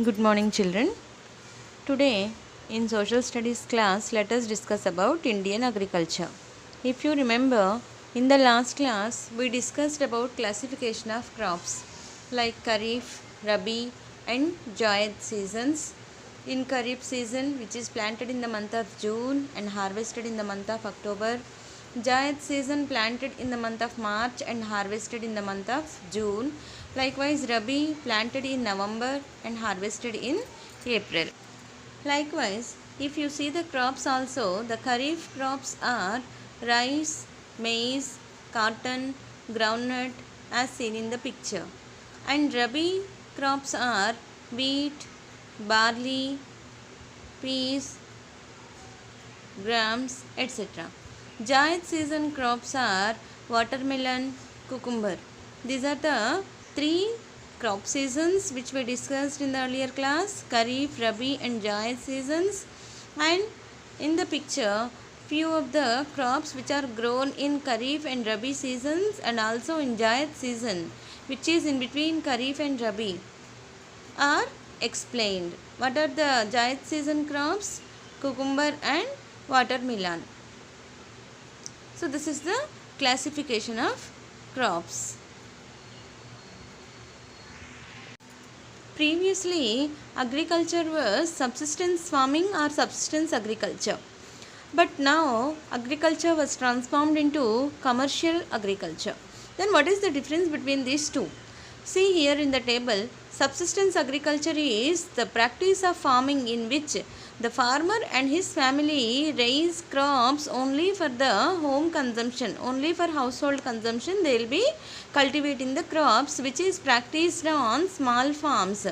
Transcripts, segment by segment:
Good morning, children. Today, in social studies class, let us discuss about Indian agriculture. If you remember, in the last class, we discussed about classification of crops like Kharif, Rabi, and Zaid seasons. In Kharif season, which is planted in the month of June and harvested in the month of October. Zaid season planted in the month of March and harvested in the month of June. Likewise, Rabi planted in November and harvested in April. Likewise, if you see the crops also, the Kharif crops are rice, maize, cotton, groundnut as seen in the picture. And Rabi crops are wheat, barley, peas, grams, etc. Zaid season crops are watermelon, cucumber. These are the three crop seasons which we discussed in the earlier class, Kharif, Rabi and Zaid seasons. And in the picture, few of the crops which are grown in Kharif and Rabi seasons and also in Zaid season, which is in between Kharif and Rabi, are explained. What are the Zaid season crops? Cucumber and watermelon. So this is the classification of crops. Previously, agriculture was subsistence farming or subsistence agriculture. But now, agriculture was transformed into commercial agriculture. Then what is the difference between these two? See here in the table, subsistence agriculture is the practice of farming in which the farmer and his family raise crops only for the home consumption, only for household consumption. They will be cultivating the crops which is practiced on small farms,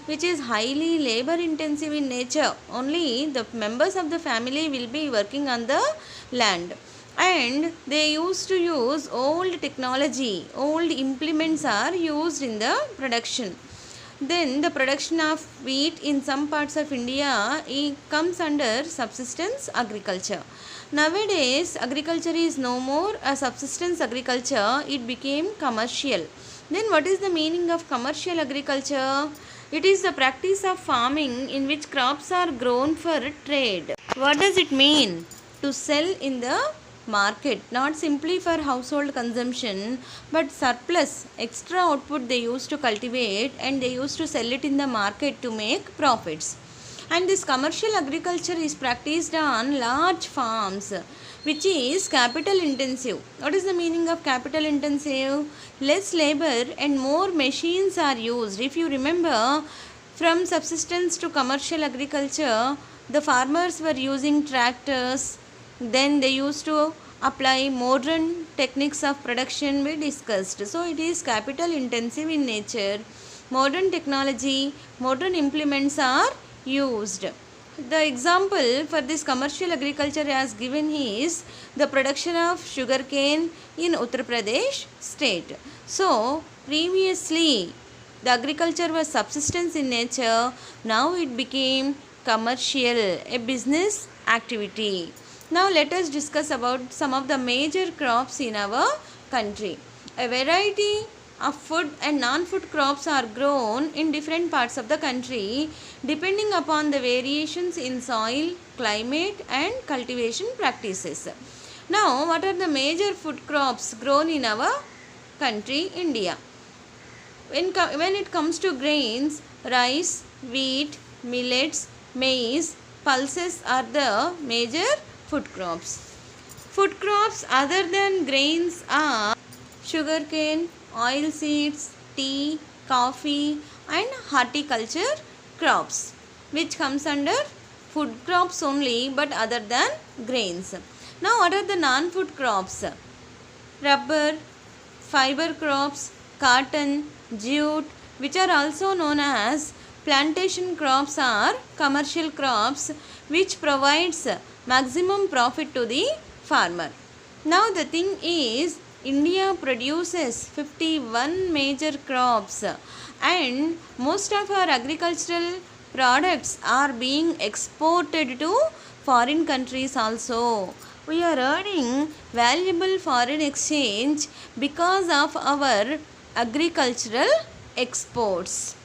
which is highly labor intensive in nature. Only the members of the family will be working on the land. And they used to use old technology, old implements are used in the production. Then the production of wheat in some parts of India comes under subsistence agriculture. Nowadays, agriculture is no more a subsistence agriculture, it became commercial. Then what is the meaning of commercial agriculture? It is the practice of farming in which crops are grown for trade. What does it mean? To sell in the market, not simply for household consumption, but surplus, extra output they used to cultivate and they used to sell it in the market to make profits. And this commercial agriculture is practiced on large farms, which is capital intensive. What is the meaning of capital intensive? Less labor and more machines are used. If you remember, from subsistence to commercial agriculture, the farmers were using tractors. Then they used to apply modern techniques of production we discussed. So it is capital intensive in nature. Modern technology, modern implements are used. The example for this commercial agriculture as given is the production of sugarcane in Uttar Pradesh state. So previously the agriculture was subsistence in nature. Now it became commercial, a business activity. Now let us discuss about some of the major crops in our country. A variety of food and non-food crops are grown in different parts of the country depending upon the variations in soil, climate and cultivation practices. Now what are the major food crops grown in our country, India? When it comes to grains, rice, wheat, millets, maize, pulses are the major food crops. Food crops other than grains are sugarcane, oil seeds, tea, coffee and horticulture crops, which comes under food crops only but other than grains. Now what are the non-food crops? Rubber, fiber crops, cotton, jute, which are also known as plantation crops, are commercial crops which provides maximum profit to the farmer. Now the thing is, India produces 51 major crops and most of our agricultural products are being exported to foreign countries also. We are earning valuable foreign exchange because of our agricultural exports.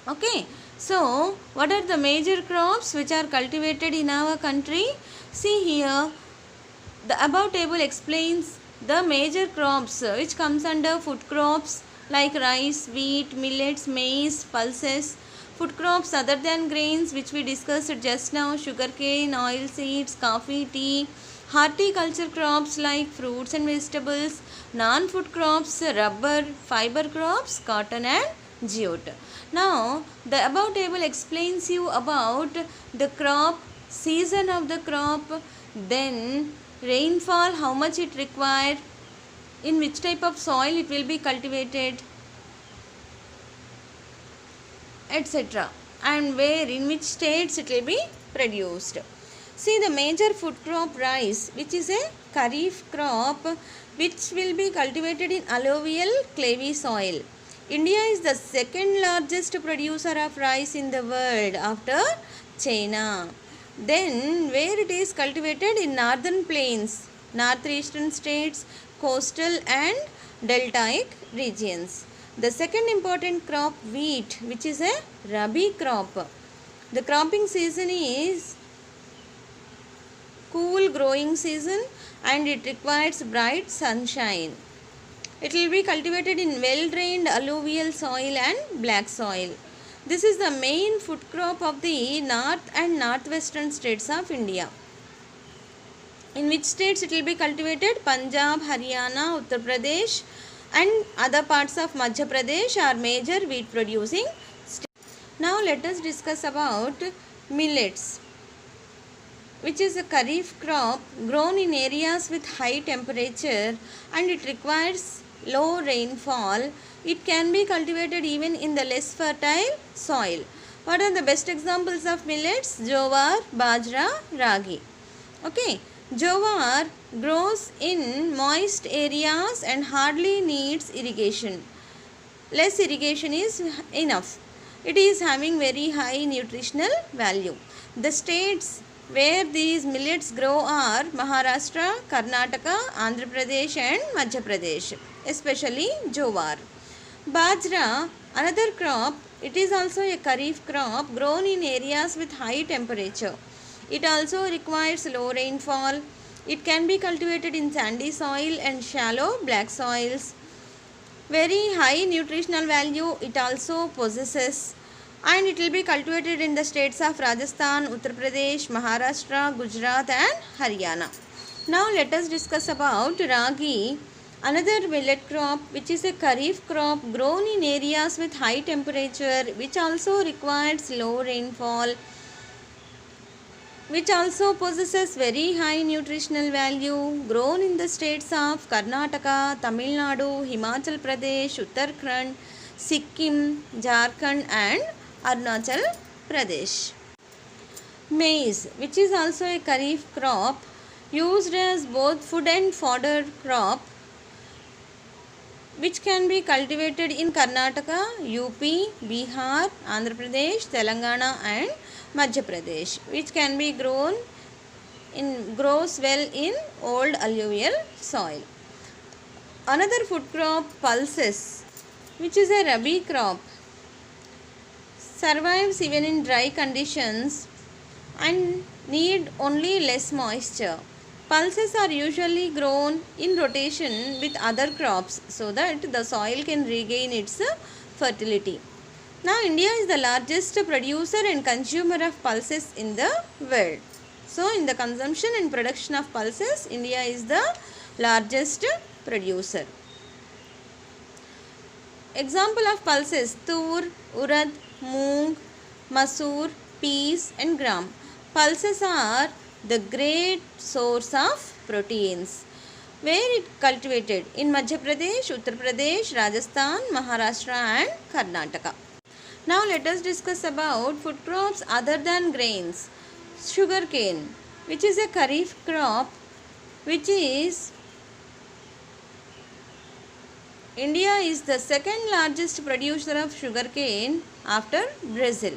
Okay, so what are the major crops which are cultivated in our country? See here, the above table explains the major crops which comes under food crops like rice, wheat, millets, maize, pulses. Food crops other than grains which we discussed just now, sugarcane, oil seeds, coffee, tea. Horticulture crops like fruits and vegetables. Non-food crops, rubber, fiber crops, cotton and jute. Now the above table explains you about the crop, season of the crop, then rainfall, how much it require, in which type of soil it will be cultivated, etc., and where, in which states it will be produced. See the major food crop rice, which is a kharif crop which will be cultivated in alluvial clayey soil. India is the second largest producer of rice in the world after China. Then where it is cultivated in northern plains, northeastern states, coastal and deltaic regions. The second important crop wheat, which is a rabi crop. The cropping season is cool growing season and it requires bright sunshine. It will be cultivated in well-drained alluvial soil and black soil. This is the main food crop of the north and northwestern states of India. In which states it will be cultivated? Punjab, Haryana, Uttar Pradesh and other parts of Madhya Pradesh are major wheat producing states. Now let us discuss about millets, which is a kharif crop grown in areas with high temperature and it requires low rainfall. It can be cultivated even in the less fertile soil. What are the best examples of millets? Jowar, bajra, ragi. Okay, jowar grows in moist areas and hardly needs irrigation. Less irrigation is enough. It is having very high nutritional value. The states where these millets grow are Maharashtra, Karnataka, Andhra Pradesh and Madhya Pradesh, especially jowar. Bajra, another crop, it is also a kharif crop grown in areas with high temperature. It also requires low rainfall. It can be cultivated in sandy soil and shallow black soils. Very high nutritional value it also possesses, and it will be cultivated in the states of Rajasthan, Uttar Pradesh, Maharashtra, Gujarat and Haryana. Now let us discuss about ragi, another millet crop which is a kharif crop grown in areas with high temperature, which also requires low rainfall, which also possesses very high nutritional value, grown in the states of Karnataka, Tamil Nadu, Himachal Pradesh, Uttarakhand, Sikkim, Jharkhand and Arunachal Pradesh. Maize, which is also a kharif crop used as both food and fodder crop, which can be cultivated in Karnataka, UP, Bihar, Andhra Pradesh, Telangana and Madhya Pradesh, which can be grows well in old alluvial soil. Another food crop, pulses, which is a rabi crop, survives even in dry conditions and need only less moisture. Pulses are usually grown in rotation with other crops so that the soil can regain its fertility. Now India is the largest producer and consumer of pulses in the world. So in the consumption and production of pulses, India is the largest producer. Example of pulses: tur, urad, moong, masoor, peas and gram. Pulses are the great source of proteins. Where it cultivated? In Madhya Pradesh, Uttar Pradesh, Rajasthan, Maharashtra and Karnataka. Now let us discuss about food crops other than grains. Sugarcane, which is a kharif crop, which is India is the second largest producer of sugarcane after Brazil.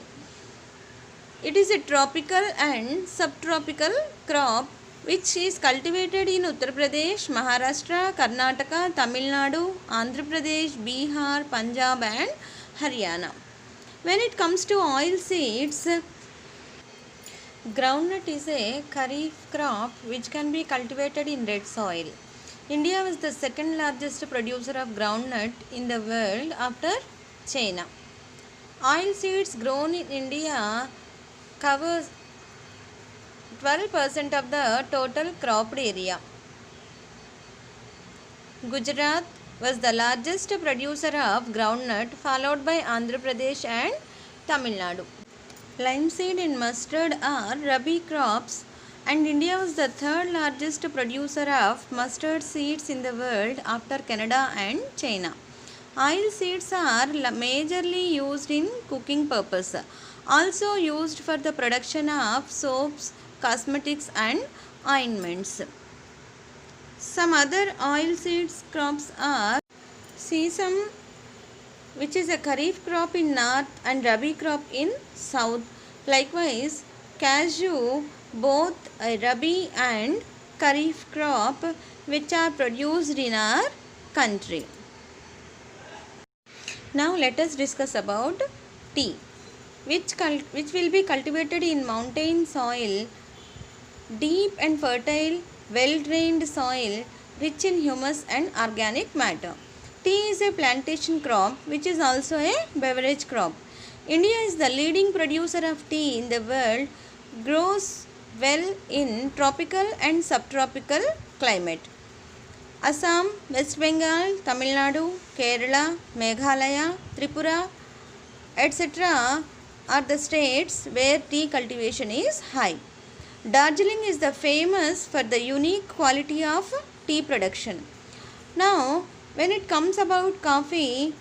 It is a tropical and subtropical crop which is cultivated in Uttar Pradesh, Maharashtra, Karnataka, Tamil Nadu, Andhra Pradesh, Bihar, Punjab and Haryana. When it comes to oil seeds, groundnut is a kharif crop which can be cultivated in red soil. India was the second largest producer of groundnut in the world after China. Oil seeds grown in India covers 12% of the total cropped area. Gujarat was the largest producer of groundnut, followed by Andhra Pradesh and Tamil Nadu. Linseed and mustard are rabi crops, and India was the third largest producer of mustard seeds in the world after Canada and China. Oil seeds are majorly used in cooking purpose, also used for the production of soaps, cosmetics and ointments. Some other oil seeds crops are sesame, which is a kharif crop in north and rabi crop in south. Likewise, cashew, both a rabi and kharif crop, which are produced in our country. Now let us discuss about tea, which will be cultivated in mountain soil, deep and fertile, well-drained soil, rich in humus and organic matter. Tea is a plantation crop which is also a beverage crop. India is the leading producer of tea in the world, grows well in tropical and subtropical climate. Assam, West Bengal, Tamil Nadu, Kerala, Meghalaya, Tripura, etc. are the states where tea cultivation is high. Darjeeling is the famous for the unique quality of tea production. Now, when it comes about coffee,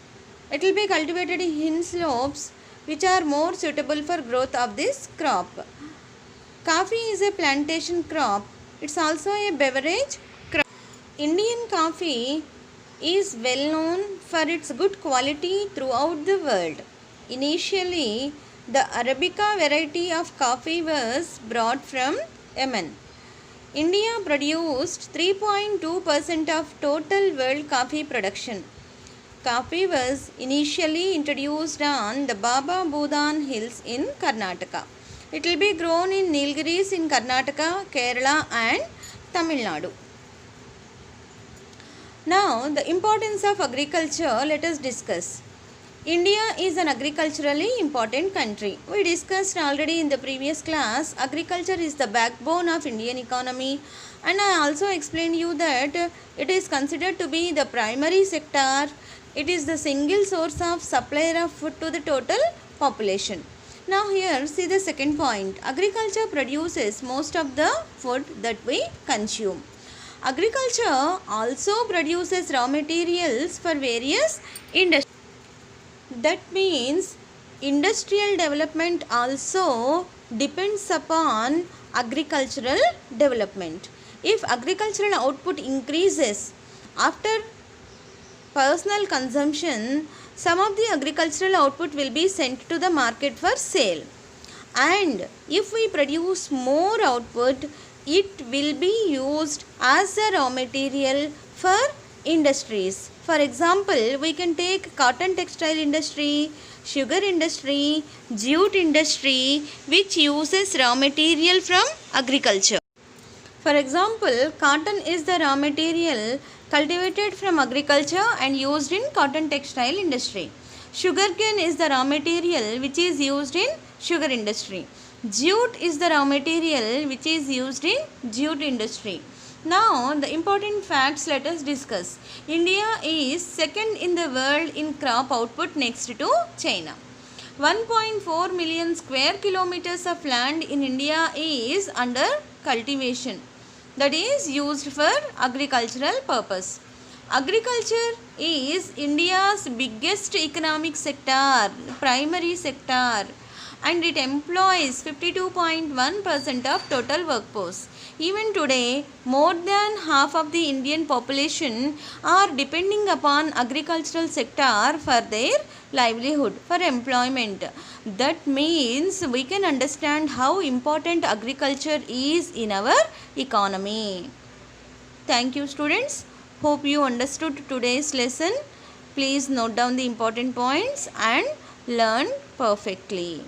it will be cultivated in hill slopes which are more suitable for growth of this crop. Coffee is a plantation crop. It's also a beverage crop. Indian coffee is well known for its good quality throughout the world. Initially, the Arabica variety of coffee was brought from Yemen. India produced 3.2% of total world coffee production. Coffee was initially introduced on the Baba Budan hills in Karnataka. It will be grown in Nilgiris in Karnataka, Kerala and Tamil Nadu. Now, the importance of agriculture, let us discuss. India is an agriculturally important country. We discussed already in the previous class, agriculture is the backbone of Indian economy, and I also explained you that it is considered to be the primary sector. It is the single source of supplier of food to the total population. Now here see the second point. Agriculture produces most of the food that we consume. Agriculture also produces raw materials for various industries. That means industrial development also depends upon agricultural development. If agricultural output increases after personal consumption, some of the agricultural output will be sent to the market for sale. And if we produce more output, it will be used as a raw material for industries. For example, we can take cotton textile industry, sugar industry, jute industry, which uses raw material from agriculture. For example, cotton is the raw material cultivated from agriculture and used in cotton textile industry. Sugarcane is the raw material which is used in sugar industry. Jute is the raw material which is used in jute industry. Now, the important facts let us discuss. India is second in the world in crop output next to China. 1.4 million square kilometers of land in India is under cultivation, that is used for agricultural purpose. Agriculture is India's biggest economic sector, primary sector, and it employs 52.1% of total workforce. Even today, more than half of the Indian population are depending upon agricultural sector for their livelihood, for employment. That means we can understand how important agriculture is in our economy. Thank you, students. Hope you understood today's lesson. Please note down the important points and learn perfectly.